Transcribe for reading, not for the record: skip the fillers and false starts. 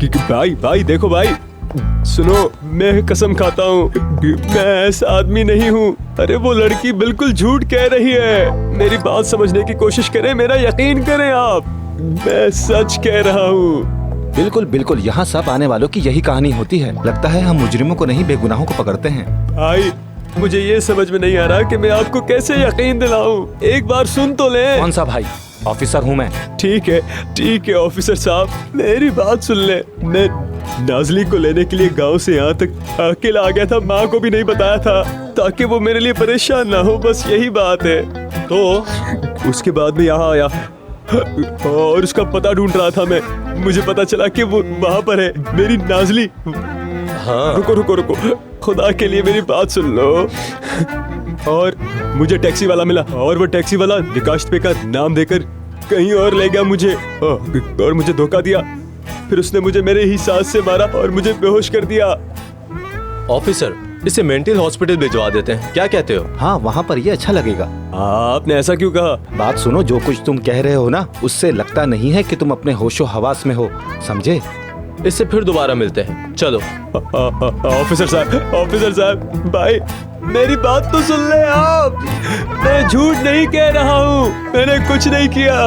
भाई भाई देखो भाई, सुनो, मैं कसम खाता हूँ मैं ऐसा आदमी नहीं हूँ। अरे वो लड़की बिल्कुल झूठ कह रही है, मेरी बात समझने की कोशिश करें, मेरा यकीन करें आप, मैं सच कह रहा हूँ। बिल्कुल बिल्कुल, यहाँ सब आने वालों की यही कहानी होती है। लगता है हम मुजरिमों को नहीं बेगुनाहों को पकड़ते हैं। भाई मुझे ये समझ में नहीं आ रहा कि मैं आपको कैसे यकीन दिलाऊं, एक बार सुन तो ले। कौन सा भाई? ऑफिसर हूँ मैं। ठीक है ऑफिसर साहब, मेरी बात सुन ले। मैं नाजली को लेने के लिए गांव से यहाँ तक अकेला आ गया था, माँ को भी नहीं बताया था ताकि वो मेरे लिए परेशान ना हो, बस यही बात है। तो उसके बाद में यहाँ आया और उसका पता ढूंढ रहा था मैं, मुझे पता चला कि वो वहाँ पर है, मेरी नाजली। हाँ रुको रुको रुको, खुदा के लिए मेरी बात सुन लो। और मुझे टैक्सी वाला मिला और वो टैक्सी वाला विकास पे का नाम देकर कहीं और ले गया मुझे, और मुझे धोखा दिया। फिर उसने मुझे मेरे ही सांस से मारा और मुझे बेहोश कर दिया। ऑफिसर, इसे मेंटल हॉस्पिटल भिजवा देते हैं, क्या कहते हो? हाँ, वहाँ पर ये अच्छा लगेगा। आपने ऐसा क्यों कहा? बात सुनो, जो कुछ तुम कह रहे हो ना, उससे लगता नहीं है कि तुम अपने होशो हवास में हो, समझे? इससे फिर दोबारा मिलते हैं, चलो। ऑफिसर साहब, भाई मेरी बात तो सुन ले आप, मैं झूठ नहीं कह रहा हूँ, मैंने कुछ नहीं किया।